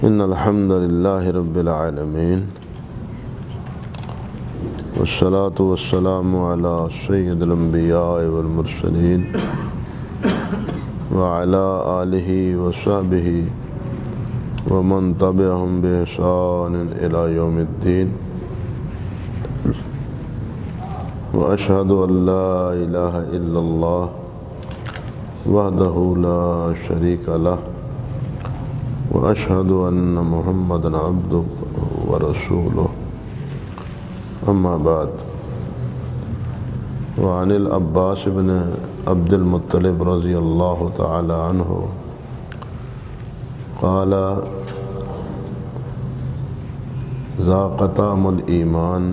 إن الحمد لله رب العالمين والصلاة والسلام على سيد الأنبياء والمرسلين وعلى آله وصحبه ومن تبعهم بإحسان إلى يوم الدين وأشهد أن لا إله إلا الله وحده لا شريك له وأشهد أن محمدًا عبده ورسوله أما بعد وعن العباس بن عبد المطلب رضي الله تعالى عنه قال ذاق طعم الإيمان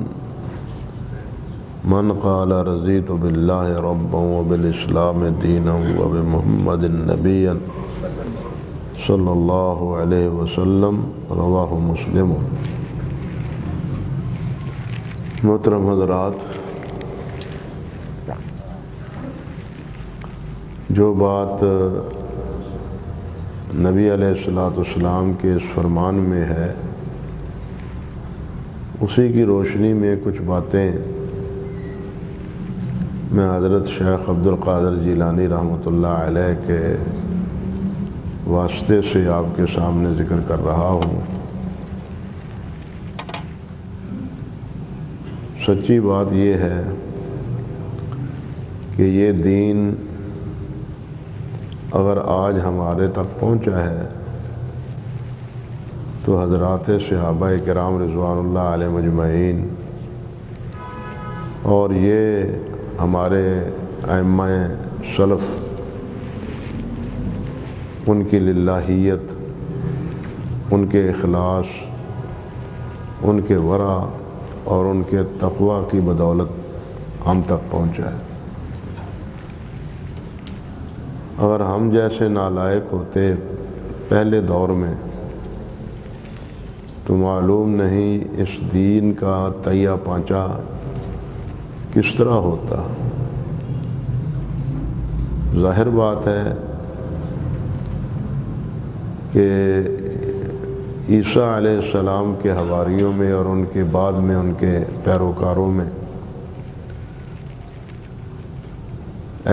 من قال رضيت بالله ربا وبالإسلام دينا وبمحمد نبيا صلی اللہ علیہ وسلم رواہ مسلم۔ محترم حضرات، جو بات نبی علیہ السلام کے اس فرمان میں ہے، اسی کی روشنی میں کچھ باتیں میں حضرت شیخ عبدالقادر جیلانی رحمۃ اللہ علیہ کے واسطے سے آپ کے سامنے ذکر کر رہا ہوں۔ سچی بات یہ ہے کہ یہ دین اگر آج ہمارے تک پہنچا ہے تو حضرات صحابہ کرام رضوان اللہ علیہ مجمعین اور یہ ہمارے ائمہ سلف، ان کی للہیت، ان کے اخلاص، ان کے ورع اور ان کے تقوی کی بدولت ہم تک پہنچا ہے۔ اگر ہم جیسے نالائق ہوتے پہلے دور میں تو معلوم نہیں اس دین کا تہیہ پانچا کس طرح ہوتا۔ ظاہر بات ہے کہ عیسیٰ علیہ السلام کے حواریوں میں اور ان کے بعد میں ان کے پیروکاروں میں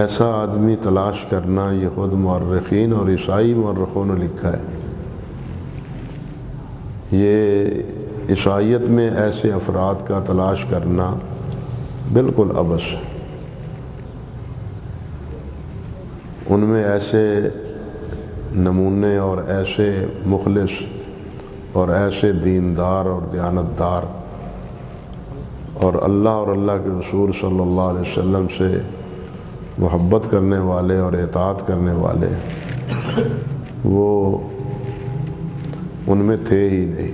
ایسا آدمی تلاش کرنا، یہ خود مورخین اور عیسائی مورخوں نے لکھا ہے، یہ عیسائیت میں ایسے افراد کا تلاش کرنا بالکل عبث ہے۔ ان میں ایسے نمونے اور ایسے مخلص اور ایسے دیندار اور دیانتدار اور اللہ کے رسول صلی اللہ علیہ وسلم سے محبت کرنے والے اور اطاعت کرنے والے وہ ان میں تھے ہی نہیں،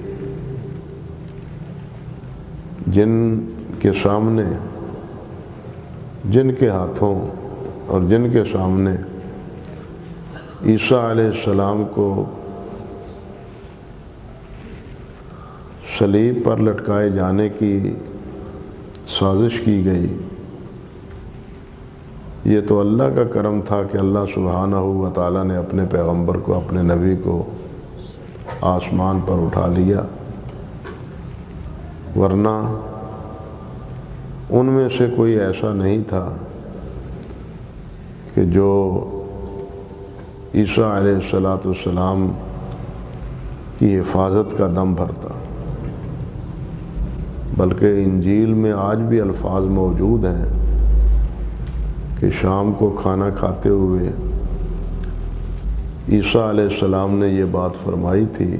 جن کے سامنے، جن کے ہاتھوں اور جن کے سامنے عیسیٰ علیہ السلام کو صلیب پر لٹکائے جانے کی سازش کی گئی، یہ تو اللہ کا کرم تھا کہ اللہ سبحانہ و تعالیٰ نے اپنے پیغمبر کو، اپنے نبی کو آسمان پر اٹھا لیا، ورنہ ان میں سے کوئی ایسا نہیں تھا کہ جو عیسیٰ علیہ السلام کی حفاظت کا دم بھرتا، بلکہ انجیل میں آج بھی الفاظ موجود ہیں کہ شام کو کھانا کھاتے ہوئے عیسیٰ علیہ السلام نے یہ بات فرمائی تھی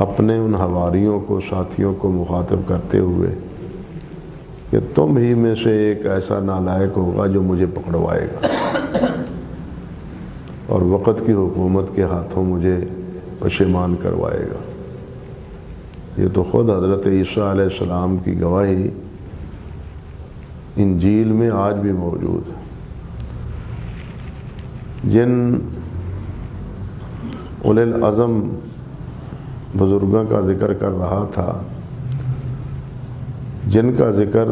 اپنے ان حواریوں کو، ساتھیوں کو مخاطب کرتے ہوئے کہ تم ہی میں سے ایک ایسا نالائق ہوگا جو مجھے پکڑوائے گا اور وقت کی حکومت کے ہاتھوں مجھے پشیمان کروائے گا۔ یہ تو خود حضرت عیسیٰ علیہ السلام کی گواہی انجیل میں آج بھی موجود ہے۔ جن اولی العزم بزرگوں کا ذکر کر رہا تھا، جن کا ذکر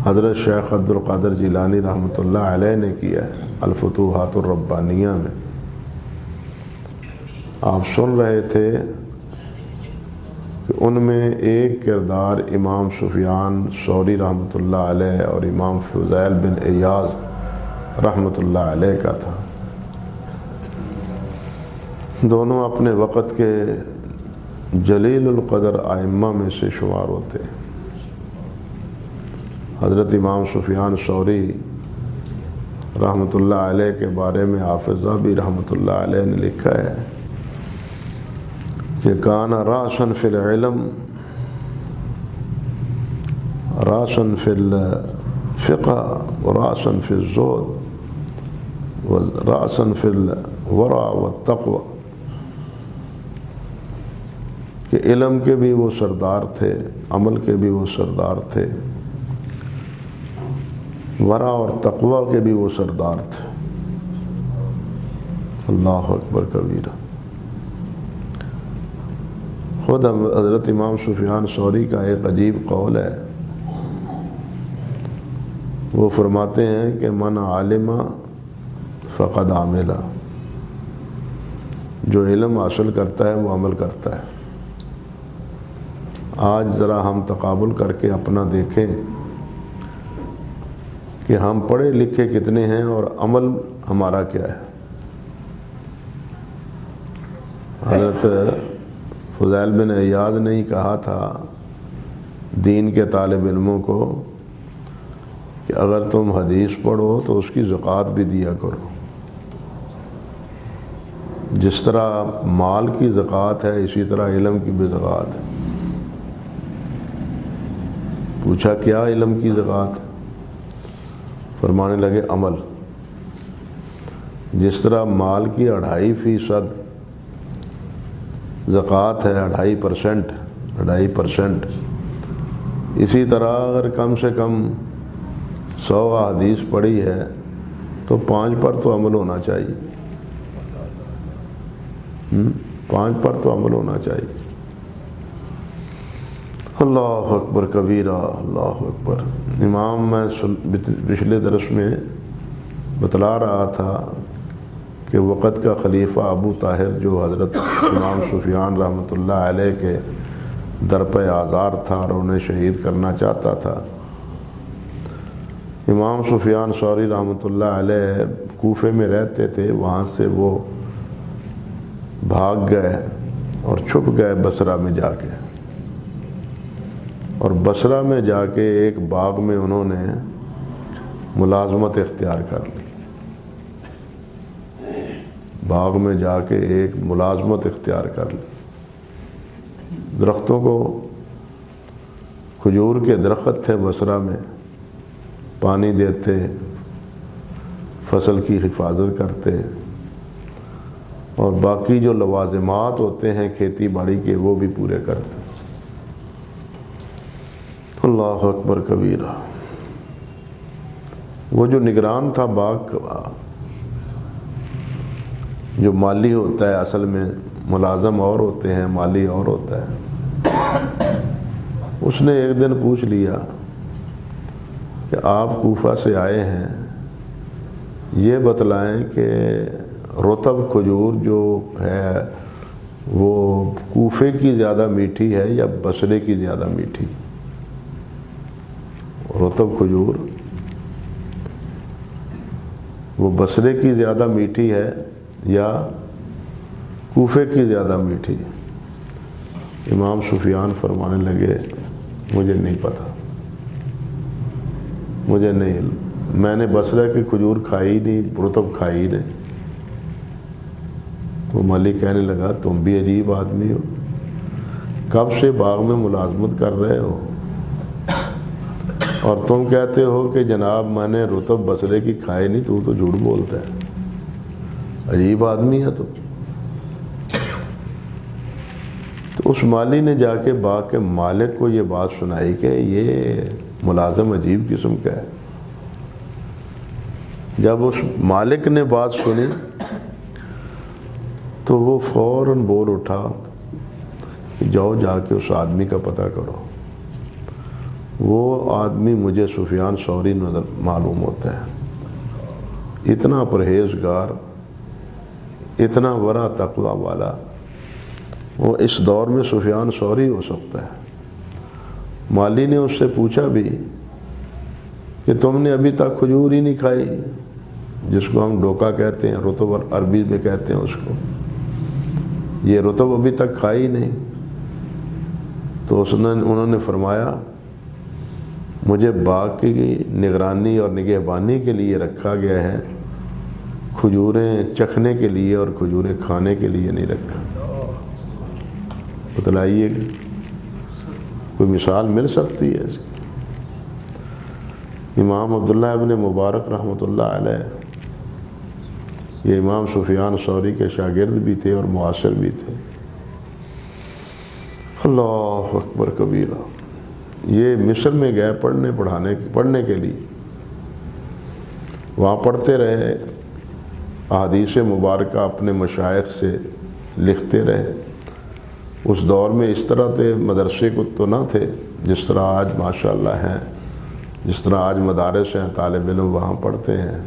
حضرت شیخ عبدالقادر جیلانی رحمۃ اللہ علیہ نے کیا ہے الفتوحات الربانیہ میں، آپ سن رہے تھے کہ ان میں ایک کردار امام سفیان ثوری رحمۃ اللہ علیہ اور امام فضیل بن عیاض رحمۃ اللہ علیہ کا تھا۔ دونوں اپنے وقت کے جلیل القدر ائمہ میں سے شمار ہوتے ہیں۔ حضرت امام سفیان ثوری رحمۃ اللہ علیہ کے بارے میں حافظ ذہبی رحمۃ اللہ علیہ نے لکھا ہے کہ کان راسن فی العلم راسن فی الفقہ وراسن فی الزہد وراسن فی الورع والتقوی، کہ علم کے بھی وہ سردار تھے، عمل کے بھی وہ سردار تھے، ورع اور تقوی کے بھی وہ سردار تھے۔ اللہ اکبر کبیرہ۔ خود حضرت امام سفیان ثوری کا ایک عجیب قول ہے، وہ فرماتے ہیں کہ من عالم فقد عامل، جو علم حاصل کرتا ہے وہ عمل کرتا ہے۔ آج ذرا ہم تقابل کر کے اپنا دیکھیں کہ ہم پڑھے لکھے کتنے ہیں اور عمل ہمارا کیا ہے۔ حضرت فضیل بن عیاض نے ہی کہا تھا دین کے طالب علموں کو کہ اگر تم حدیث پڑھو تو اس کی زکوٰۃ بھی دیا کرو، جس طرح مال کی زکوٰۃ ہے اسی طرح علم کی بھی زکوٰۃ ہے۔ پوچھا کیا علم کی زکوٰۃ؟ فرمانے لگے عمل۔ جس طرح مال کی 2.5% زکوٰۃ ہے، 2.5%، اسی طرح اگر کم سے کم 100 احادیث پڑھی ہے تو 5 پر تو عمل ہونا چاہیے، 5 پر تو عمل ہونا چاہیے۔ اللہ اکبر کبیرہ، اللہ اکبر۔ امام میں پچھلے درس میں بتلا رہا تھا کہ وقت کا خلیفہ ابو طاہر جو حضرت امام سفیان رحمۃ اللہ علیہ کے درپے آزار تھا اور انہیں شہید کرنا چاہتا تھا، امام سفیان ثوری رحمۃ اللہ علیہ کوفے میں رہتے تھے، وہاں سے وہ بھاگ گئے اور چھپ گئے بصرہ میں جا کے، اور بصرہ میں جا کے ایک باغ میں انہوں نے ملازمت اختیار کر لی۔ باغ میں جا کے ایک ملازمت اختیار کر لی، درختوں کو، کھجور کے درخت تھے بصرہ میں، پانی دیتے، فصل کی حفاظت کرتے، اور باقی جو لوازمات ہوتے ہیں کھیتی باڑی کے وہ بھی پورے کرتے۔ اللہ اکبر کبیرہ۔ وہ جو نگران تھا باغ کا، جو مالی ہوتا ہے، اصل میں ملازم اور ہوتے ہیں، مالی اور ہوتا ہے، اس نے ایک دن پوچھ لیا کہ آپ کوفہ سے آئے ہیں، یہ بتلائیں کہ رطب کھجور جو ہے وہ کوفے کی زیادہ میٹھی ہے یا بصرے کی زیادہ میٹھی؟ رطب کھجور وہ بصرے کی زیادہ میٹھی ہے یا کوفے کی زیادہ میٹھی؟ امام سفیان فرمانے لگے مجھے نہیں پتہ، مجھے نہیں علم، میں نے بصرہ کی کھجور کھائی نہیں، رطب کھائی نہیں۔ وہ مالی کہنے لگا تم بھی عجیب آدمی ہو، کب سے باغ میں ملازمت کر رہے ہو اور تم کہتے ہو کہ جناب میں نے رطب بصرے کی کھائی نہیں، تو جھوٹ بولتا ہے، عجیب آدمی ہے تو اس مالی نے جا کے باغ کے مالک کو یہ بات سنائی کہ یہ ملازم عجیب قسم کا ہے۔ جب اس مالک نے بات سنی تو وہ فوراً بول اٹھا کہ جاؤ جا کے اس آدمی کا پتہ کرو، وہ آدمی مجھے سفیان ثوری نظر معلوم ہوتا ہے، اتنا پرہیزگار، اتنا ورع تقوی والا، وہ اس دور میں سفیان ثوری ہو سکتا ہے۔ مالی نے اس سے پوچھا بھی کہ تم نے ابھی تک کھجور ہی نہیں کھائی، جس کو ہم ڈوکا کہتے ہیں، رطب عربی میں کہتے ہیں اس کو، یہ رطب ابھی تک کھائی نہیں۔ تو انہوں نے فرمایا مجھے باغ کی نگرانی اور نگہبانی کے لیے رکھا گیا ہے، کھجوریں چکھنے کے لیے اور کھجوریں کھانے کے لیے نہیں رکھا۔ بتلائیے کوئی مثال مل سکتی ہے اس کی؟ امام عبداللہ ابن مبارک رحمۃ اللہ علیہ، یہ امام سفیان ثوری کے شاگرد بھی تھے اور معاصر بھی تھے۔ اللہ اکبر کبیرہ، یہ مصر میں گئے پڑھنے کے لیے، وہاں پڑھتے رہے، احادیث مبارکہ اپنے مشائخ سے لکھتے رہے۔ اس دور میں اس طرح کے مدرسے کو تو نہ تھے جس طرح آج ماشاءاللہ ہیں، جس طرح آج مدارس ہیں، طالب علم وہاں پڑھتے ہیں،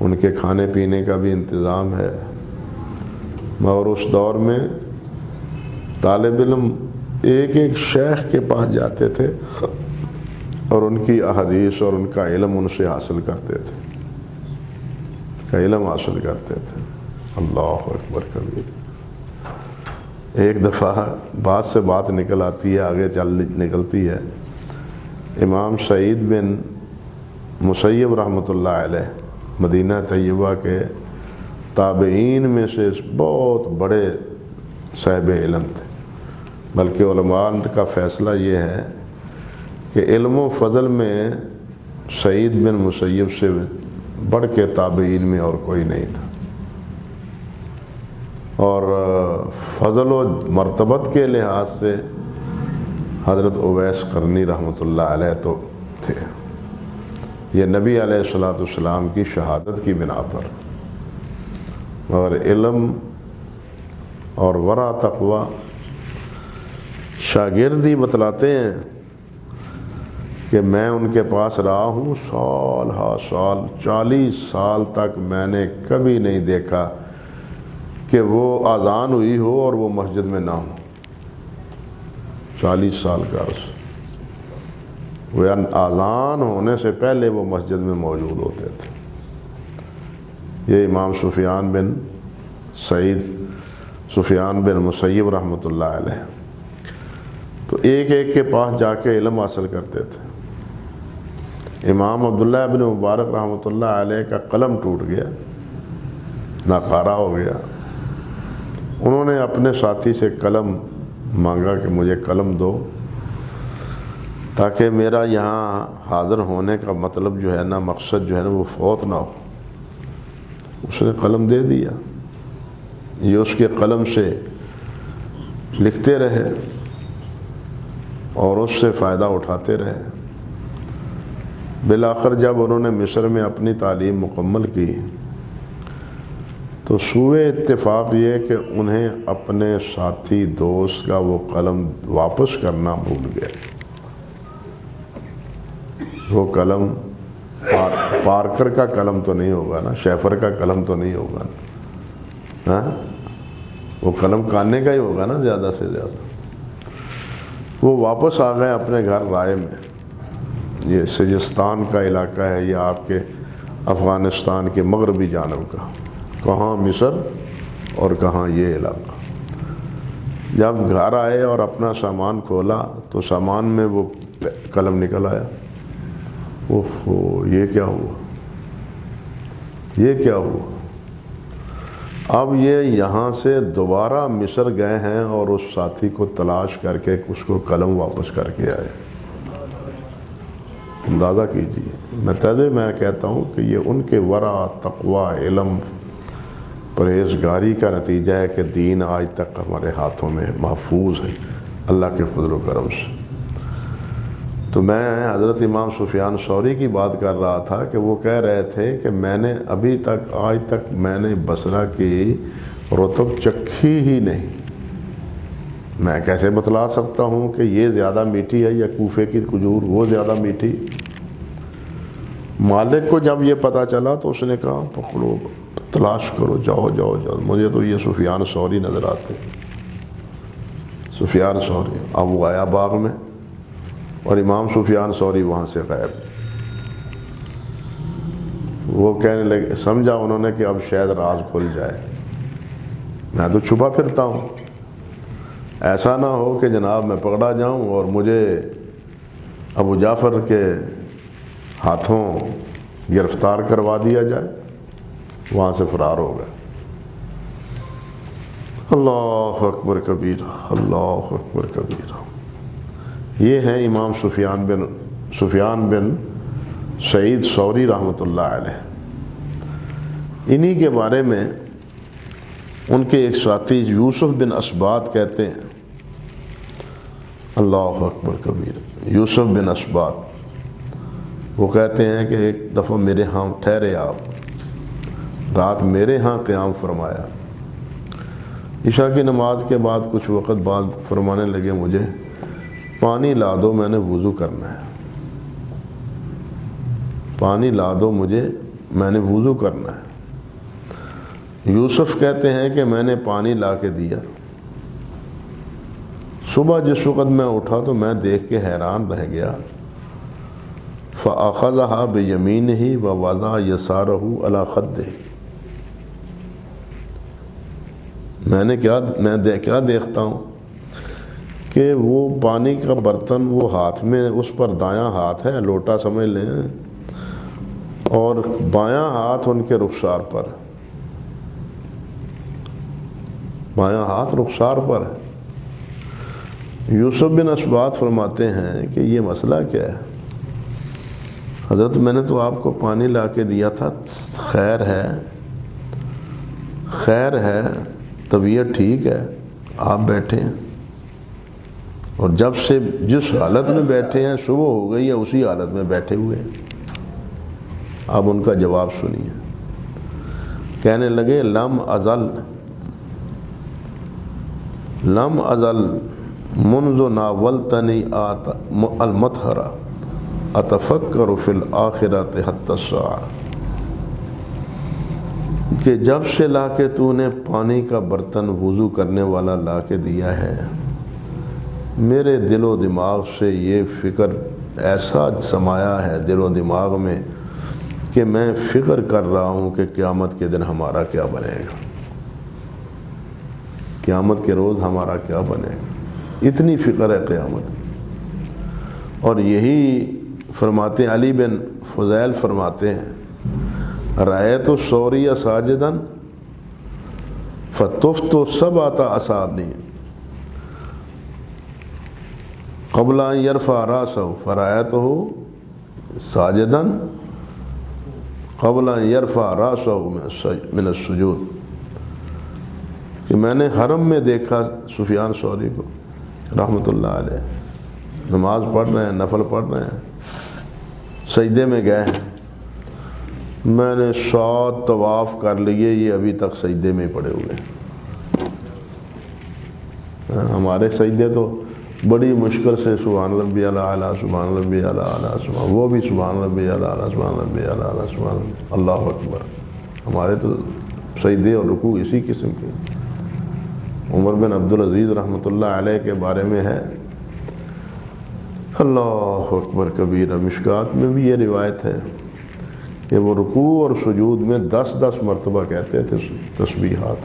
ان کے کھانے پینے کا بھی انتظام ہے، مگر اس دور میں طالب علم ایک ایک شیخ کے پاس جاتے تھے اور ان کی احادیث اور ان کا علم ان سے حاصل کرتے تھے، علم حاصل کرتے تھے۔ اللہ اکبر کبیر۔ ایک دفعہ بات سے بات نکل آتی ہے، آگے نکلتی ہے۔ امام سعید بن مسیب رحمۃ اللہ علیہ مدینہ طیبہ کے تابعین میں سے بہت بڑے صاحب علم تھے، بلکہ علماء کا فیصلہ یہ ہے کہ علم و فضل میں سعید بن مسیب سے بڑھ کے تابعین میں اور کوئی نہیں تھا، اور فضل و مرتبت کے لحاظ سے حضرت اویس قرنی رحمۃ اللہ علیہ تو تھے، یہ نبی علیہ الصلوۃ والسلام کی شہادت کی بنا پر، مگر علم اور ورع تقوی شاگردی بتلاتے ہیں کہ میں ان کے پاس رہا ہوں سال ہا سال، 40 سال تک میں نے کبھی نہیں دیکھا کہ وہ اذان ہوئی ہو اور وہ مسجد میں نہ ہو۔ 40 سال کا عرصہ، وہ اذان ہونے سے پہلے وہ مسجد میں موجود ہوتے تھے۔ یہ امام سفیان بن مسیب رحمۃ اللہ علیہ تو ایک ایک کے پاس جا کے علم حاصل کرتے تھے۔ امام عبداللہ ابن مبارک رحمۃ اللہ علیہ کا قلم ٹوٹ گیا، ناکارہ ہو گیا۔ انہوں نے اپنے ساتھی سے قلم مانگا کہ مجھے قلم دو تاکہ میرا یہاں حاضر ہونے کا مطلب جو ہے نا، مقصد جو ہے نا، وہ فوت نہ ہو۔ اس نے قلم دے دیا، یہ اس کے قلم سے لکھتے رہے اور اس سے فائدہ اٹھاتے رہے۔ بالآخر جب انہوں نے مصر میں اپنی تعلیم مکمل کی تو سوئے اتفاق یہ کہ انہیں اپنے ساتھی دوست کا وہ قلم واپس کرنا بھول گئے۔ وہ قلم پارکر کا قلم تو نہیں ہوگا نا، شیفر کا قلم تو نہیں ہوگا نا، ہاں وہ قلم کاننے کا ہی ہوگا نا زیادہ سے زیادہ۔ وہ واپس آ گئے اپنے گھر رائے میں، یہ سجستان کا علاقہ ہے، یہ آپ کے افغانستان کے مغربی جانب کا، کہاں مصر اور کہاں یہ علاقہ۔ جب گھر آئے اور اپنا سامان کھولا تو سامان میں وہ قلم نکل آیا۔ اوہ، یہ کیا ہوا، یہ کیا ہوا؟ اب یہ یہاں سے دوبارہ مصر گئے ہیں اور اس ساتھی کو تلاش کر کے اس کو قلم واپس کر کے آئے۔ اندازہ کیجیے، میں کہتا ہوں کہ یہ ان کے ورع، تقوی، علم، پرہیزگاری کا نتیجہ ہے کہ دین آج تک ہمارے ہاتھوں میں محفوظ ہے اللہ کے فضل و کرم سے۔ تو میں حضرت امام سفیان ثوری کی بات کر رہا تھا کہ وہ کہہ رہے تھے کہ میں نے ابھی تک، آج تک میں نے بصرہ کی رطب چکھی ہی نہیں۔ میں کیسے بتلا سکتا ہوں کہ یہ زیادہ میٹھی ہے یا کوفے کی کھجور وہ زیادہ میٹھی؟ مالک کو جب یہ پتہ چلا تو اس نے کہا پکڑو، تلاش کرو، جاؤ جاؤ جاؤ، مجھے تو یہ سفیان ثوری نظر آتے۔ سفیان ثوری، اب وہ آیا باغ میں اور امام سفیان ثوری وہاں سے غائب۔ وہ کہنے لگے، سمجھا انہوں نے کہ اب شاید راز کھل جائے، میں تو چھپا پھرتا ہوں، ایسا نہ ہو کہ جناب میں پکڑا جاؤں اور مجھے ابو جعفر کے ہاتھوں گرفتار کروا دیا جائے۔ وہاں سے فرار ہو گئے۔ اللہ اکبر کبیرہ، اللہ اکبر کبیرہ۔ یہ ہیں امام سفیان بن سعید ثوری رحمۃ اللہ علیہ۔ انہی کے بارے میں ان کے ایک ساتھی یوسف بن اسباط کہتے ہیں، اللہ اکبر کبیر، یوسف بن اسباط، وہ کہتے ہیں کہ ایک دفعہ میرے ہاں ٹھہرے آپ، رات میرے ہاں قیام فرمایا، عشاء کی نماز کے بعد کچھ وقت بعد فرمانے لگے مجھے پانی لا دو، میں نے وضو کرنا ہے، پانی لا دو مجھے، میں نے وضو کرنا ہے۔ یوسف کہتے ہیں کہ میں نے پانی لا کے دیا، صبح جس وقت میں اٹھا تو میں دیکھ کے حیران رہ گیا، فَأَخَذَهَا بِيَمِينِهِ وَوَضَعَ يَسَارَهُ عَلَى خَدِّهِ۔ میں کیا دیکھتا ہوں کہ وہ پانی کا برتن وہ ہاتھ میں، اس پر دایاں ہاتھ ہے، لوٹا سمجھ لیں، اور بایاں ہاتھ ان کے رخسار پر ہے، بایاں ہاتھ رخسار پر ہے۔ یوسف بن اسباط فرماتے ہیں کہ یہ مسئلہ کیا ہے حضرت؟ میں نے تو آپ کو پانی لا کے دیا تھا، خیر ہے، خیر ہے، طبیعت ٹھیک ہے، آپ بیٹھے ہیں، اور جب سے جس حالت میں بیٹھے ہیں صبح ہو گئی ہے، اسی حالت میں بیٹھے ہوئے ہیں۔ آپ ان کا جواب سنیے۔ کہنے لگے لم ازل منذ ناولتنی المطہر اتفکر فی الآخرۃ حتی الساعہ، کہ جب سے لا کے تو نے پانی کا برتن وضو کرنے والا لا کے دیا ہے، میرے دل و دماغ سے یہ فکر ایسا سمایا ہے دل و دماغ میں کہ میں فکر کر رہا ہوں کہ قیامت کے دن ہمارا کیا بنے گا، قیامت کے روز ہمارا کیا بنے گا، اتنی فکر ہے قیامت۔ اور یہی فرماتے ہیں، علی بن فضیل فرماتے ہیں، رأیت الثوری ساجدا فطفت سبعۃ اصابع قبل ان یرفع راسہ فرأیتہ ساجدا قبل ان یرفع راسہ من السجود، کہ میں نے حرم میں دیکھا سفیان ثوری کو رحمۃ اللہ علیہ، نماز پڑھ رہے ہیں، نفل پڑھ رہے ہیں، سجدے میں گئے ہیں، میں نے 100 طواف کر لیے، یہ ابھی تک سجدے میں پڑے ہوئے ہیں۔ ہمارے سجدے تو بڑی مشکل سے سبحان ربی الاعلیٰ، سبحان ربی الاعلیٰ، سبحان، وہ بھی سبحان ربی الاعلیٰ، سبحان ربی الاعلیٰ، سبحان اللہ اکبر۔ ہمارے تو سجدے اور رکوع اسی قسم کے۔ عمر بن عبدالعزیز رحمۃ اللہ علیہ کے بارے میں ہے، اللہ اکبر کبیرہ، مشکات میں بھی یہ روایت ہے کہ وہ رکوع اور سجود میں 10 مرتبہ کہتے تھے تسبیحات،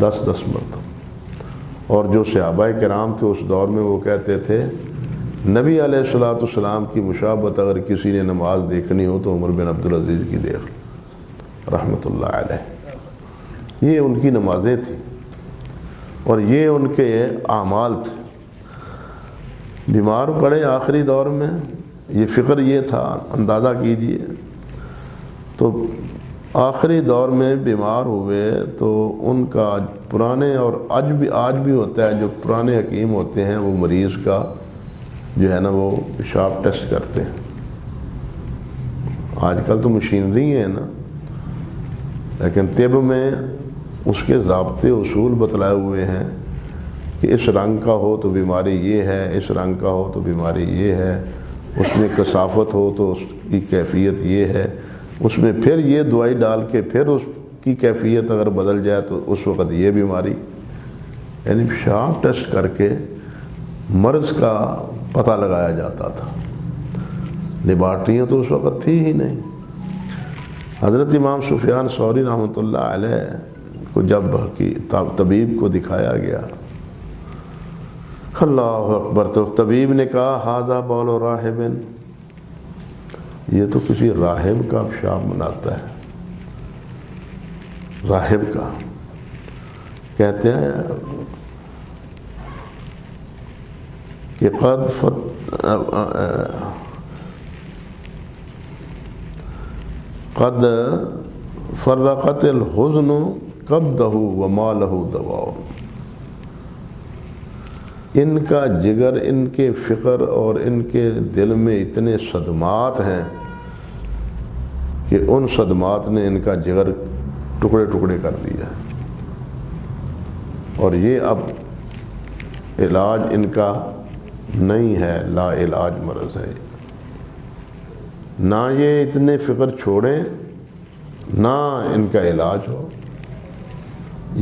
10 مرتبہ۔ اور جو صحابہ کرام تھے اس دور میں وہ کہتے تھے نبی علیہ الصلوۃ والسلام کی مشابہت اگر کسی نے نماز دیکھنی ہو تو عمر بن عبدالعزیز کی دیکھ رحمۃ اللہ علیہ۔ یہ ان کی نمازیں تھیں اور یہ ان کے اعمال تھے۔ بیمار پڑے آخری دور میں، یہ فکر یہ تھا، اندازہ کیجئے، تو آخری دور میں بیمار ہوئے تو ان کا پرانے، اور آج بھی ہوتا ہے، جو پرانے حکیم ہوتے ہیں وہ مریض کا جو ہے نا وہ پیشاب ٹیسٹ کرتے ہیں۔ آج کل تو مشینری ہیں نا، لیکن طب میں اس کے ضابطے اصول بتلائے ہوئے ہیں کہ اس رنگ کا ہو تو بیماری یہ ہے، اس رنگ کا ہو تو بیماری یہ ہے، اس میں کثافت ہو تو اس کی کیفیت یہ ہے، اس میں پھر یہ دوائی ڈال کے پھر اس کی کیفیت اگر بدل جائے تو اس وقت یہ بیماری۔ یعنی پیشاب ٹیسٹ کر کے مرض کا پتہ لگایا جاتا تھا، لیبارٹریاں تو اس وقت تھی ہی نہیں۔ حضرت امام سفیان ثوری رحمۃ اللہ علیہ کو جب طبیب کو دکھایا گیا، اللہ اکبر، تو طبیب نے کہا ھذا بول راہب، یہ تو کسی راہب کا پیشاب مناتا ہے۔ راہب کا کہتے ہیں کہ قد فرقت الحزن قبضہ وما لہ دواء، ان کا جگر، ان کے فکر اور ان کے دل میں اتنے صدمات ہیں کہ ان صدمات نے ان کا جگر ٹکڑے ٹکڑے کر دیا ہے، اور یہ اب علاج ان کا نہیں ہے، لا علاج مرض ہے۔ نہ یہ اتنے فکر چھوڑیں، نہ ان کا علاج ہو۔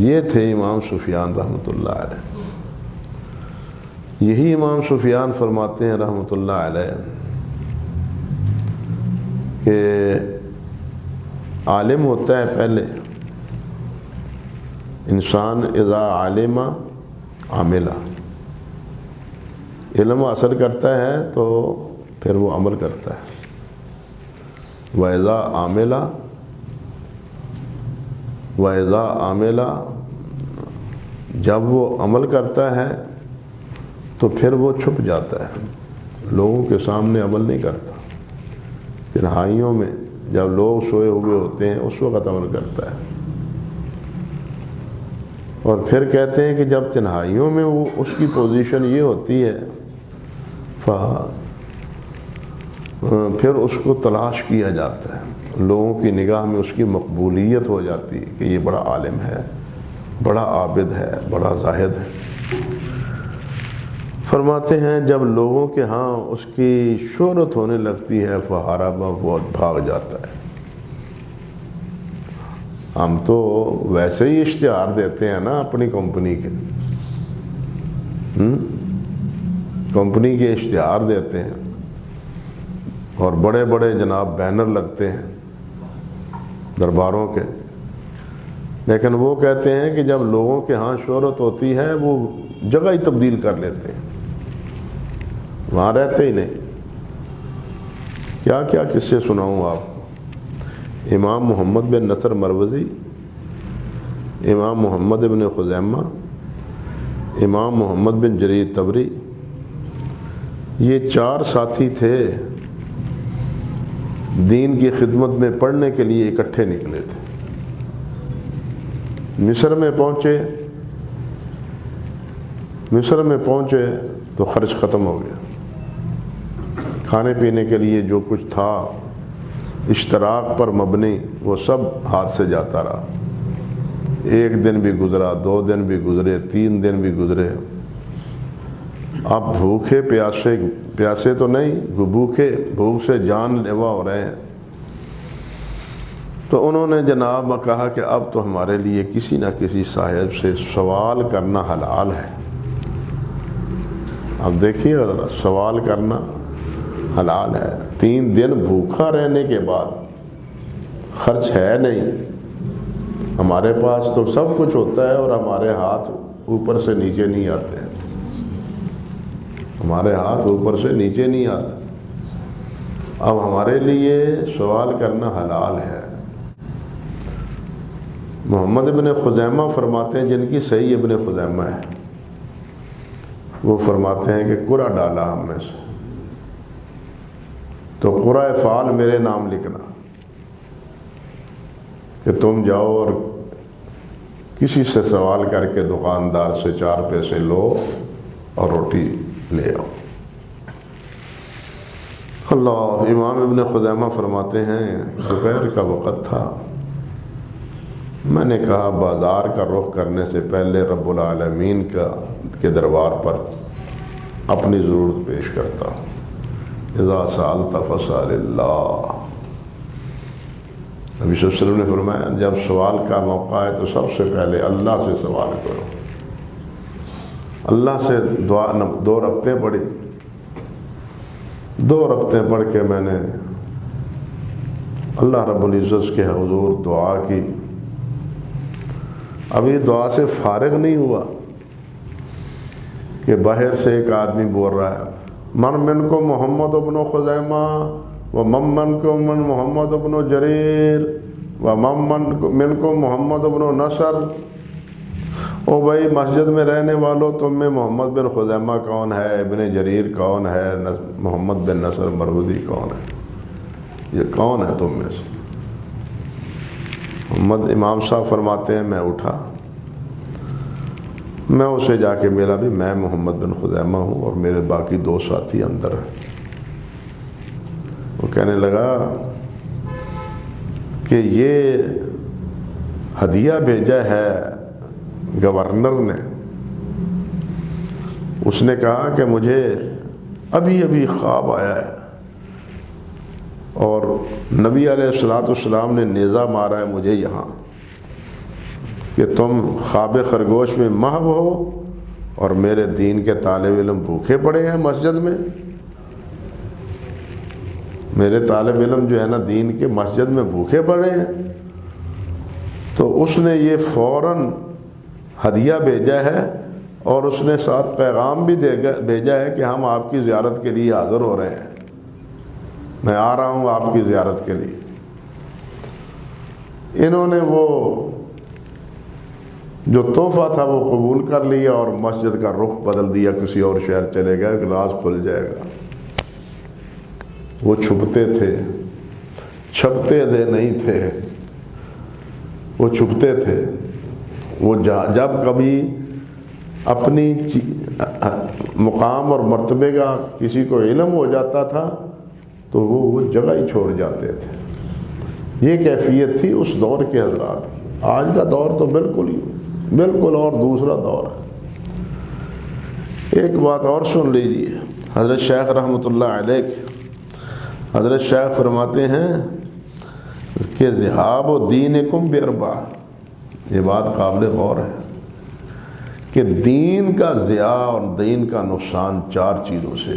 یہ تھے امام سفیان رحمۃ اللہ علیہ۔ یہی امام سفیان فرماتے ہیں رحمۃ اللہ علیہ کہ عالم ہوتا ہے پہلے انسان، اذا علم عمل، علم حاصل کرتا ہے تو پھر وہ عمل کرتا ہے۔ وَإِذَا عَمِلَ، جب وہ عمل کرتا ہے تو پھر وہ چھپ جاتا ہے، لوگوں کے سامنے عمل نہیں کرتا، تنہائیوں میں جب لوگ سوئے ہوئے ہوتے ہیں اس وقت عمل کرتا ہے۔ اور پھر کہتے ہیں کہ جب تنہائیوں میں وہ اس کی پوزیشن یہ ہوتی ہے، پھر اس کو تلاش کیا جاتا ہے، لوگوں کی نگاہ میں اس کی مقبولیت ہو جاتی ہے کہ یہ بڑا عالم ہے، بڑا عابد ہے، بڑا زاہد ہے۔ فرماتے ہیں جب لوگوں کے ہاں اس کی شہرت ہونے لگتی ہے، فہرب، وہ بھاگ جاتا ہے۔ ہم تو ویسے ہی اشتہار دیتے ہیں نا اپنی کمپنی کے، کمپنی کے اشتہار دیتے ہیں اور بڑے بڑے جناب بینر لگتے ہیں درباروں کے، لیکن وہ کہتے ہیں کہ جب لوگوں کے ہاں شہرت ہوتی ہے وہ جگہ ہی تبدیل کر لیتے ہیں، وہاں رہتے ہی نہیں۔ کیا کیا قصے سناؤں آپ کو۔ امام محمد بن نصر مروزی، امام محمد بن خزیمہ، امام محمد بن جریر طبری، یہ 4 ساتھی تھے، دین کی خدمت میں پڑھنے کے لیے اکٹھے نکلے تھے۔ مصر میں پہنچے تو خرچ ختم ہو گیا، کھانے پینے کے لیے جو کچھ تھا اشتراک پر مبنی وہ سب ہاتھ سے جاتا رہا۔ 1 دن بھی گزرا، 2 دن بھی گزرے، 3 دن بھی گزرے۔ اب بھوکے پیاسے تو نہیں، بھوک سے جان لیوا ہو رہے ہیں۔ تو انہوں نے جناب کہا کہ اب تو ہمارے لیے کسی نہ کسی صاحب سے سوال کرنا حلال ہے۔ اب دیکھیے ذرا، سوال کرنا حلال ہے۔ 3 دن بھوکا رہنے کے بعد خرچ ہے نہیں، ہمارے پاس تو سب کچھ ہوتا ہے اور ہمارے ہاتھ اوپر سے نیچے نہیں آتے، ہمارے ہاتھ اوپر سے نیچے نہیں آتے، اب ہمارے لیے سوال کرنا حلال ہے۔ محمد ابن خزیمہ فرماتے ہیں، جن کی صحیح ابن خزیمہ ہے، وہ فرماتے ہیں کہ قرعہ ڈالا ہم میں سے، تو قرعہ فعال میرے نام لکھنا کہ تم جاؤ اور کسی سے سوال کر کے دکاندار سے 4 پیسے لو اور روٹی لے آؤ۔ اللہ، امام ابن خزیمہ فرماتے ہیں دوپہر کا وقت تھا، میں نے کہا بازار کا رخ کرنے سے پہلے رب العالمین کے دربار پر اپنی ضرورت پیش کرتا ہوں۔ اذا سألت فاسأل اللہ، نبی صلی اللہ علیہ وسلم نے فرمایا جب سوال کا موقع ہے تو سب سے پہلے اللہ سے سوال کرو۔ اللہ سے دعا 2 رکعتیں پڑھی. 2 رکعتیں پڑھ کے میں نے اللہ رب العزت کے حضور دعا کی. ابھی دعا سے فارغ نہیں ہوا کہ باہر سے ایک آدمی بول رہا ہے من کو محمد ابن خزیمہ و من کو من محمد ابن جریر و من کو محمد ابن نصر. او بھائی مسجد میں رہنے والوں تم میں محمد بن خزیمہ کون ہے, ابن جریر کون ہے, محمد بن نصر مرودی کون ہے, یہ کون ہے تم میں سے؟ محمد امام صاحب فرماتے ہیں میں اٹھا, میں اسے جا کے ملا بھی میں محمد بن خزیمہ ہوں اور میرے باقی 2 ساتھی اندر ہیں. وہ کہنے لگا کہ یہ ہدیہ بھیجا ہے گورنر نے. اس نے کہا کہ مجھے ابھی خواب آیا ہے اور نبی علیہ السلام نے نیزہ مارا ہے مجھے یہاں کہ تم خواب خرگوش میں محو ہو اور میرے دین کے طالب علم بھوکے پڑے ہیں مسجد میں. میرے طالب علم جو ہے نا دین کے مسجد میں بھوکے پڑے ہیں. تو اس نے یہ فوراً ہدیہ بھیجا ہے اور اس نے ساتھ پیغام بھی بھیجا ہے کہ ہم آپ کی زیارت کے لیے حاضر ہو رہے ہیں, میں آ رہا ہوں آپ کی زیارت کے لیے. انہوں نے وہ جو تحفہ تھا وہ قبول کر لیا اور مسجد کا رخ بدل دیا, کسی اور شہر چلے گئے کہ راز کھل جائے گا. وہ چھپتے تھے, چھپتے نہیں تھے, وہ چھپتے تھے. وہ جب کبھی اپنی مقام اور مرتبے کا کسی کو علم ہو جاتا تھا تو وہ جگہ ہی چھوڑ جاتے تھے. یہ کیفیت تھی اس دور کے حضرات کی. آج کا دور تو بالکل اور دوسرا دور ہے. ایک بات اور سن لیجیے, حضرت شیخ رحمۃ اللہ علیہ, حضرت شیخ فرماتے ہیں کہ ذہاب و دینکم باربع. یہ بات قابل غور ہے کہ دین کا ضیاع اور دین کا نقصان 4 چیزوں سے.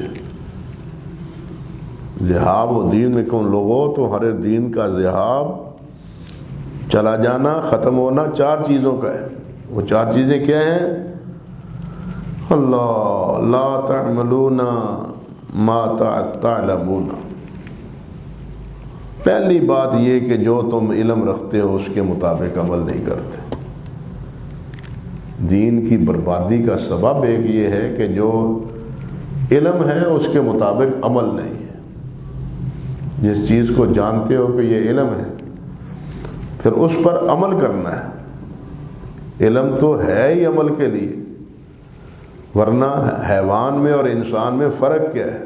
ذہاب و دینکم لوگوں تو ہر دین کا ذہاب, چلا جانا, ختم ہونا 4 چیزوں کا ہے. وہ 4 چیزیں کیا ہیں؟ اللہ لا تعملون ما تعلمون. پہلی بات یہ کہ جو تم علم رکھتے ہو اس کے مطابق عمل نہیں کرتے. دین کی بربادی کا سبب ایک یہ ہے کہ جو علم ہے اس کے مطابق عمل نہیں ہے. جس چیز کو جانتے ہو کہ یہ علم ہے پھر اس پر عمل کرنا ہے. علم تو ہے ہی عمل کے لیے, ورنہ حیوان میں اور انسان میں فرق کیا ہے؟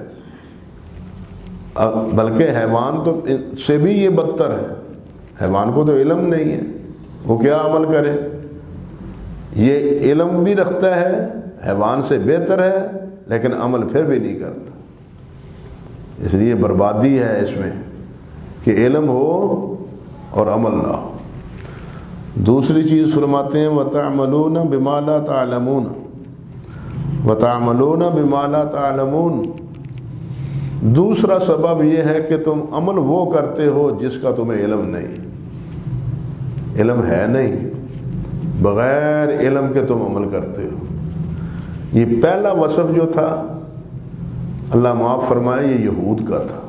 بلکہ حیوان تو سے بھی یہ بدتر ہے. حیوان کو تو علم نہیں ہے, وہ کیا عمل کرے؟ یہ علم بھی رکھتا ہے, حیوان سے بہتر ہے, لیکن عمل پھر بھی نہیں کرتا. اس لیے بربادی ہے اس میں کہ علم ہو اور عمل نہ ہو. دوسری چیز فرماتے ہیں وَتَعْمَلُونَ بِمَا لَا تَعْلَمُونَ. وَتَعْمَلُونَ بِمَا لَا تَعْلَمُونَ. دوسرا سبب یہ ہے کہ تم عمل وہ کرتے ہو جس کا تمہیں علم نہیں. علم ہے نہیں, بغیر علم کے تم عمل کرتے ہو. یہ پہلا وصف جو تھا اللہ معاف فرمائے یہ یہود کا تھا,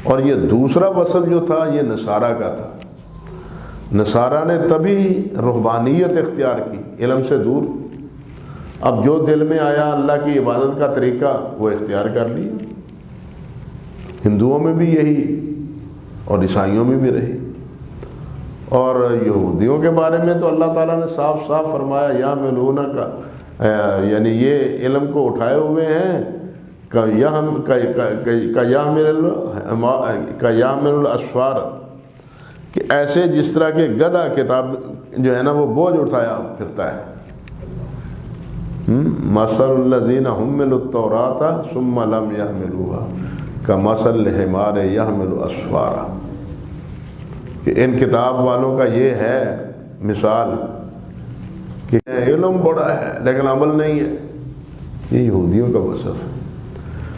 اور یہ دوسرا وصف جو تھا یہ نصارہ کا تھا. نصارہ نے تبھی رہبانیت اختیار کی, علم سے دور. اب جو دل میں آیا اللہ کی عبادت کا طریقہ وہ اختیار کر لیا. ہندوؤں میں بھی یہی اور عیسائیوں میں بھی رہی. اور یہودیوں کے بارے میں تو اللہ تعالیٰ نے صاف صاف فرمایا یعملون کا, یعنی یہ علم کو اٹھائے ہوئے ہیں کا یعمل الاسفار, کہ ایسے جس طرح کے گدھا کتاب جو ہے نا وہ بوجھ اٹھایا پھرتا ہے. مثل الذین حملوا التوراۃ ثم لم يحملوها کمثل الحمار يحمل اسفارا. کہ ان کتاب والوں کا یہ ہے مثال کہ علم بڑا ہے لیکن عمل نہیں ہے، یہ یہودیوں کا وصف ہے۔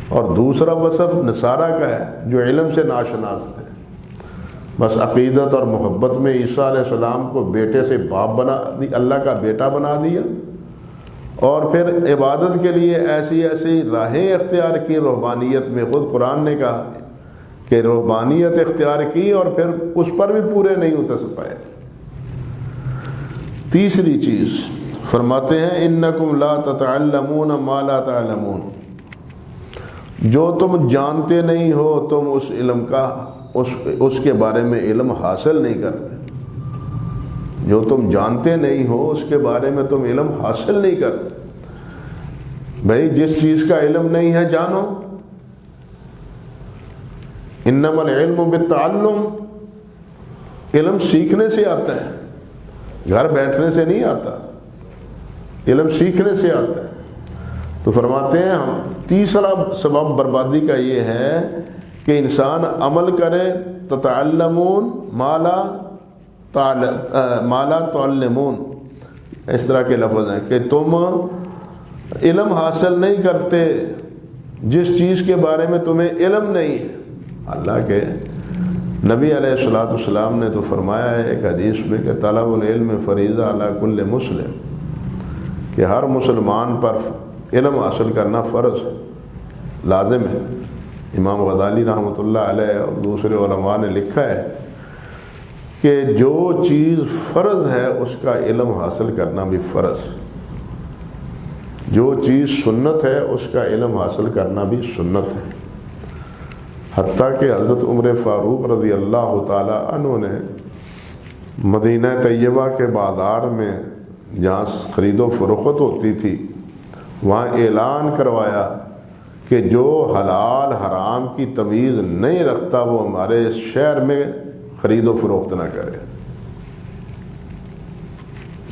اور دوسرا وصف نصارہ کا ہے جو علم سے ناشناس تھے، بس عقیدت اور محبت میں عیسیٰ علیہ السلام کو بیٹے سے باپ بنا دی، اللہ کا بیٹا بنا دیا، اور پھر عبادت کے لیے ایسی ایسی راہیں اختیار کی رہبانیت میں۔ خود قرآن نے کہا کہ رہبانیت اختیار کی اور پھر اس پر بھی پورے نہیں اتر پائے۔ تیسری چیز فرماتے ہیں انکم لا تتعلمون ما لا تعلمون، جو تم جانتے نہیں ہو تم اس علم کا اس کے بارے میں علم حاصل نہیں کرتے، جو تم جانتے نہیں ہو اس کے بارے میں تم علم حاصل نہیں کرتے۔ بھائی جس چیز کا علم نہیں ہے جانو، انما العلم بالتعلم، علم سیکھنے سے آتا ہے، گھر بیٹھنے سے نہیں آتا، علم سیکھنے سے آتا ہے۔ تو فرماتے ہیں ہم تیسرا سبب بربادی کا یہ ہے کہ انسان عمل کرے، تتعلمون ما لا تعلمون، اس طرح کے لفظ ہیں کہ تم علم حاصل نہیں کرتے جس چیز کے بارے میں تمہیں علم نہیں ہے۔ اللہ کے نبی علیہ الصلوۃ والسلام نے تو فرمایا ہے ایک حدیث میں کہ طلب العلم فریضہ علی کل مسلم، کہ ہر مسلمان پر علم حاصل کرنا فرض ہے، لازم ہے۔ امام غزالی رحمۃ اللہ علیہ اور دوسرے علماء نے لکھا ہے کہ جو چیز فرض ہے اس کا علم حاصل کرنا بھی فرض ہے، جو چیز سنت ہے اس کا علم حاصل کرنا بھی سنت ہے۔ حتیٰ کہ حضرت عمر فاروق رضی اللہ تعالی عنہ نے مدینہ طیبہ کے بازار میں جہاں خرید و فروخت ہوتی تھی وہاں اعلان کروایا کہ جو حلال حرام کی تمیز نہیں رکھتا وہ ہمارے اس شہر میں خرید و فروخت نہ کرے۔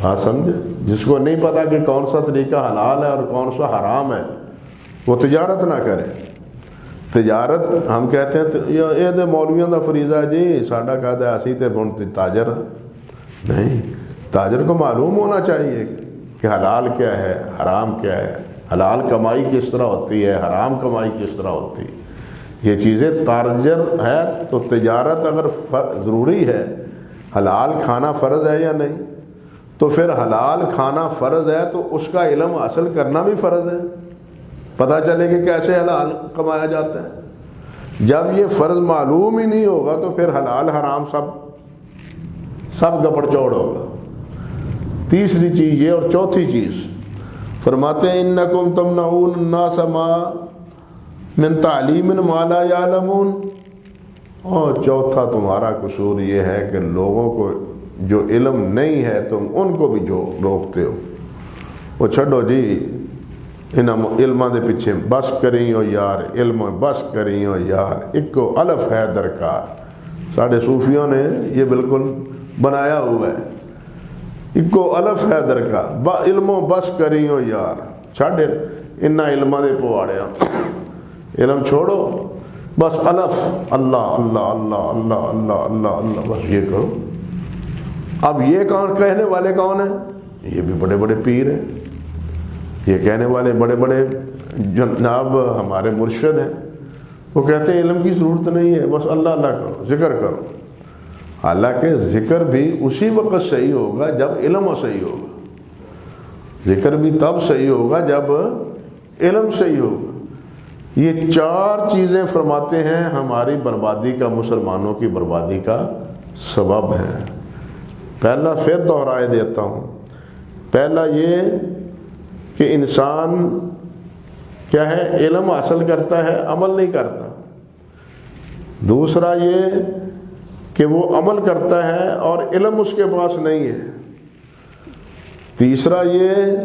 بات سمجھے؟ جس کو نہیں پتا کہ کون سا طریقہ حلال ہے اور کون سا حرام ہے وہ تجارت نہ کرے۔ تجارت ہم کہتے ہیں یہ تو مولویوں کا فریضہ ہے جی، ساڈا کہتا ہے اسی تے ہن تاجر نہیں، تاجر کو معلوم ہونا چاہیے کہ حلال کیا ہے حرام کیا ہے، حلال کمائی کس طرح ہوتی ہے، حرام کمائی کس طرح ہوتی ہے۔ یہ چیزیں تاجر ہے تو تجارت اگر ضروری ہے، حلال کھانا فرض ہے یا نہیں، تو پھر حلال کھانا فرض ہے تو اس کا علم حاصل کرنا بھی فرض ہے، پتہ چلے کہ کیسے حلال کمایا جاتا ہے۔ جب یہ فرض معلوم ہی نہیں ہوگا تو پھر حلال حرام سب گپڑ چوڑ ہوگا۔ تیسری چیز یہ، اور چوتھی چیز فرماتے ہیں انکم تمنعون الناس من تعلیم ما لا یعلمون، اور چوتھا تمہارا قصور یہ ہے کہ لوگوں کو جو علم نہیں ہے تم ان کو بھی جو روکتے ہو۔ وہ چھڈو جی ان علماں دے پیچھے بس کریں ہو یار، علم بس کریں ہو یار، ایک کو الف ہے درکار۔ ساڑھے صوفیوں نے یہ بالکل بنایا ہوا ہے، ایک کو الف ہے درکار، علموں بس کریں ہو یار، چھاڑے انہاں علماں دے پواڑیا، علم چھوڑو، بس الف اللہ اللہ اللہ اللہ اللہ اللہ اللہ، بس یہ کرو۔ اب یہ کون کہنے والے کون ہیں؟ یہ بھی بڑے بڑے پیر ہیں، یہ کہنے والے بڑے بڑے جناب ہمارے مرشد ہیں، وہ کہتے ہیں علم کی ضرورت نہیں ہے، بس اللہ اللہ کرو، ذکر کرو۔ حالانکہ ذکر بھی اسی وقت صحیح ہوگا جب علم صحیح ہوگا، ذکر بھی تب صحیح ہوگا جب علم صحیح ہوگا۔ یہ چار چیزیں فرماتے ہیں ہماری بربادی کا، مسلمانوں کی بربادی کا سبب ہے۔ پہلا پھر دہرائے دیتا ہوں، پہلا یہ کہ انسان کیا ہے، علم حاصل کرتا ہے عمل نہیں کرتا۔ دوسرا یہ کہ وہ عمل کرتا ہے اور علم اس کے پاس نہیں ہے۔ تیسرا یہ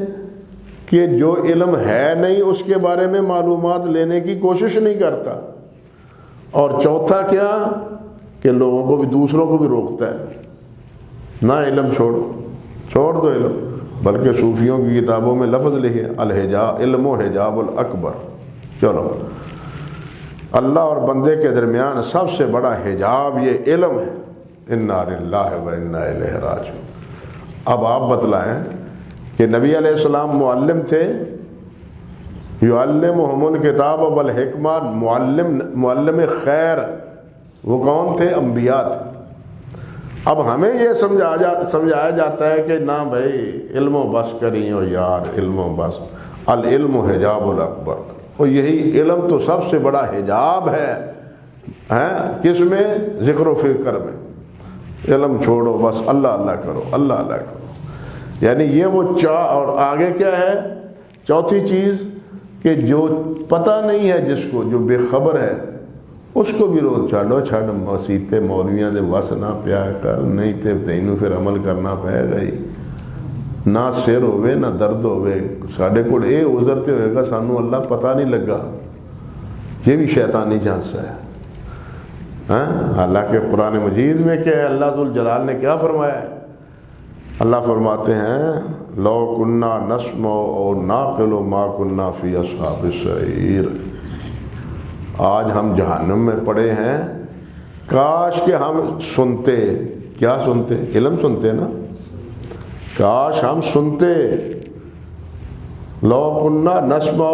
کہ جو علم ہے نہیں اس کے بارے میں معلومات لینے کی کوشش نہیں کرتا۔ اور چوتھا کیا کہ لوگوں کو بھی، دوسروں کو بھی روکتا ہے، نہ علم چھوڑو، چھوڑ دو علم۔ بلکہ صوفیوں کی کتابوں میں لفظ لکھے الحجاب، علم و حجاب الاکبر، چلو اللہ اور بندے کے درمیان سب سے بڑا حجاب یہ علم ہے۔ انا للہ و انا الیہ راجعون۔ اب آپ بتلائیں کہ نبی علیہ السلام معلم تھے، یعلمہم الکتاب والحکمہ، معلم خیر، وہ کون تھے؟ انبیاء تھے۔ اب ہمیں یہ سمجھایا جاتا ہے کہ نہ بھائی علم و بس کریے ہو یار، علم و بس، العلم حجاب الاکبر، اور یہی علم تو سب سے بڑا حجاب ہے، کس میں؟ ذکر و فکر میں۔ علم چھوڑو، بس اللہ اللہ کرو، اللہ اللہ کرو، یعنی یہ وہ اور آگے کیا ہے؟ چوتھی چیز کہ جو پتہ نہیں ہے جس کو، جو بے خبر ہے، اس کو بھی روز چھڑ مسیتے مولویاں دے وس نہ پیا کر، نہیں تے تینوں پھر عمل کرنا پائے گا ہی، نہ سر ہوئے نہ درد ہوئے، ساڑھے کوڑ اے عذر تے ہوئے گا سانو اللہ پتہ نہیں لگا، یہ بھی شیطانی جھانسا ہے۔ حالانکہ قرآن مجید میں کیا ہے؟ اللہ ذوالجلال نے کیا فرمایا ہے؟ اللہ فرماتے ہیں لو کننا نسمع او ناقل ما کننا فی اصحاب السعیر، آج ہم جہنم میں پڑے ہیں، کاش کہ ہم سنتے، کیا سنتے؟ علم سنتے نا، کاش ہم سنتے، لو کننا نسمع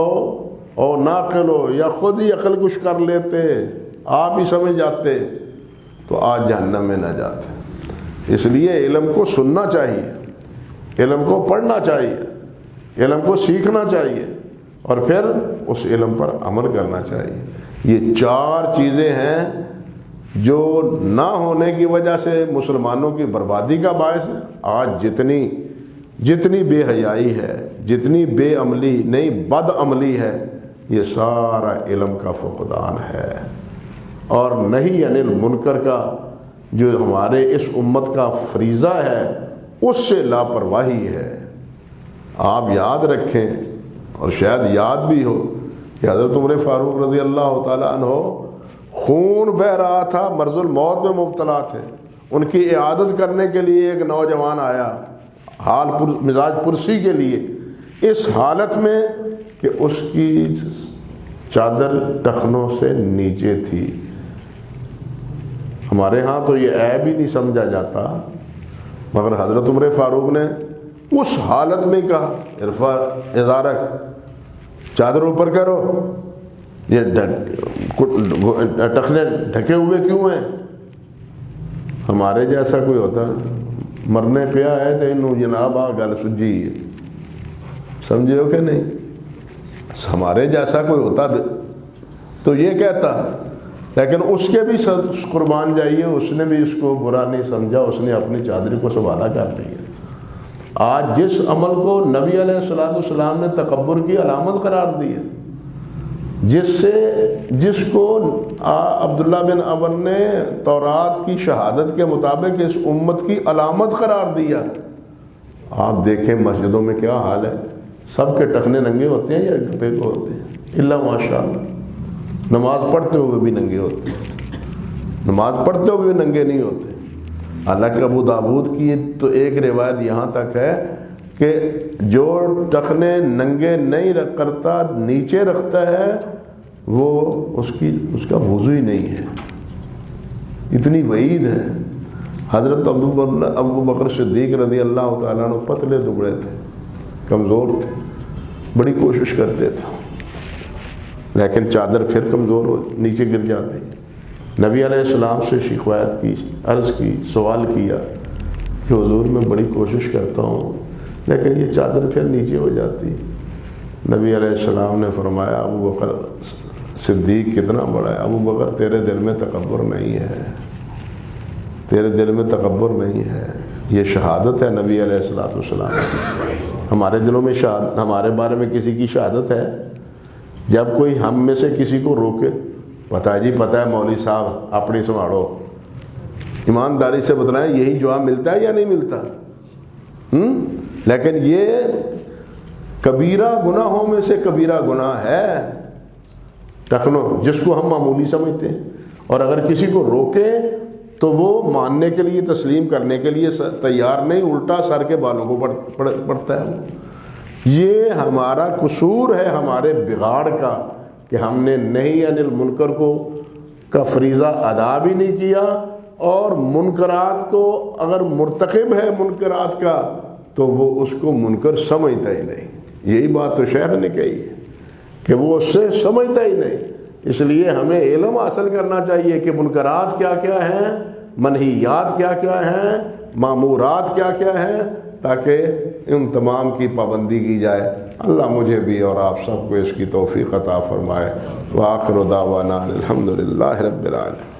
او ناقل، یا خود ہی عقل کچھ کر لیتے، آپ ہی سمجھ جاتے، تو آج جہنم میں نہ جاتے۔ اس لیے علم کو سننا چاہیے، علم کو پڑھنا چاہیے، علم کو سیکھنا چاہیے، اور پھر اس علم پر عمل کرنا چاہیے۔ یہ چار چیزیں ہیں جو نہ ہونے کی وجہ سے مسلمانوں کی بربادی کا باعث ہے۔ آج جتنی بے حیائی ہے، جتنی بے عملی نہیں بد عملی ہے، یہ سارا علم کا فقدان ہے، اور نہیں یعنی المنکر کا جو ہمارے اس امت کا فریضہ ہے، اس سے لاپرواہی ہے۔ آپ یاد رکھیں، اور شاید یاد بھی ہو کہ حضرت عمر فاروق رضی اللہ تعالیٰ عنہ خون بہہ رہا تھا، مرض الموت میں مبتلا تھے، ان کی عیادت کرنے کے لیے ایک نوجوان آیا، حال مزاج پرسی کے لیے، اس حالت میں کہ اس کی چادر ٹخنوں سے نیچے تھی۔ ہمارے ہاں تو یہ عیب ہی نہیں سمجھا جاتا، مگر حضرت عمر فاروق نے اس حالت میں کہا ارفع ازارک، چادر اوپر کرو، یہ ٹخنے ڈھکے ہوئے کیوں ہیں؟ ہمارے جیسا کوئی ہوتا مرنے پیا ہے تو انہوں جناب آ گل سجی ہے، سمجھے ہو کہ نہیں؟ ہمارے جیسا کوئی ہوتا تو یہ کہتا، لیکن اس کے بھی قربان جائیے، اس نے بھی اس کو برا نہیں سمجھا، اس نے اپنی چادر کو سنبھالا کر لیا۔ آج جس عمل کو نبی علیہ السلام نے تکبر کی علامت قرار دی ہے، جس کو عبداللہ بن عمر نے تورات کی شہادت کے مطابق اس امت کی علامت قرار دیا، آپ دیکھیں مسجدوں میں کیا حال ہے، سب کے ٹخنے ننگے ہوتے ہیں یا ڈھپے کو ہوتے ہیں؟ اللہ ماشاءاللہ، نماز پڑھتے ہوئے بھی ننگے ہوتے ہیں، نماز پڑھتے ہوئے بھی ننگے نہیں ہوتے۔ حالانکہ ابو داؤد کی تو ایک روایت یہاں تک ہے کہ جو ٹخنے ننگے نہیں کرتا، نیچے رکھتا ہے، وہ اس کا وضو ہی نہیں ہے، اتنی وعید ہے۔ حضرت ابو بکر صدیق رضی اللہ تعالیٰ عنہ پتلے دبڑے تھے، کمزور تھے، بڑی کوشش کرتے تھے، لیکن چادر پھر کمزور ہو نیچے گر جاتی۔ نبی علیہ السلام سے شکایت کی، عرض کی، سوال کیا کہ حضور میں بڑی کوشش کرتا ہوں لیکن یہ چادر پھر نیچے ہو جاتی۔ نبی علیہ السلام نے فرمایا ابو بکر صدیق کتنا بڑا ہے، ابو بکر تیرے دل میں تکبر نہیں ہے، تیرے دل میں تکبر نہیں ہے، یہ شہادت ہے نبی علیہ السلام کی۔ ہمارے دلوں میں ہمارے بارے میں کسی کی شہادت ہے؟ جب کوئی ہم میں سے کسی کو روکے، پتہ ہے جی پتہ ہے مولوی صاحب اپنی سنبھالو، ایمانداری سے بتلائیں یہی جواب ملتا ہے یا نہیں ملتا؟ لیکن یہ کبیرہ گناہوں میں سے کبیرہ گناہ ہے ٹخنوں، جس کو ہم معمولی سمجھتے ہیں، اور اگر کسی کو روکے تو وہ ماننے کے لیے، تسلیم کرنے کے لیے تیار نہیں، الٹا سر کے بالوں کو پڑتا ہے۔ یہ ہمارا قصور ہے، ہمارے بگاڑ کا، کہ ہم نے نہیں عن المنکر کا فریضہ ادا بھی نہیں کیا، اور منکرات کو اگر مرتکب ہے منکرات کا تو وہ اس کو منکر سمجھتا ہی نہیں. یہی بات تو شیخ نے کہی ہے کہ وہ اس سے سمجھتا ہی نہیں. اس لیے ہمیں علم حاصل کرنا چاہیے کہ منکرات کیا کیا ہیں، منہیات کیا کیا ہیں، مامورات کیا کیا ہیں، تاکہ ان تمام کی پابندی کی جائے. اللہ مجھے بھی اور آپ سب کو اس کی توفیق عطا فرمائے. وآخر دعوانا الحمدللہ رب العالمین.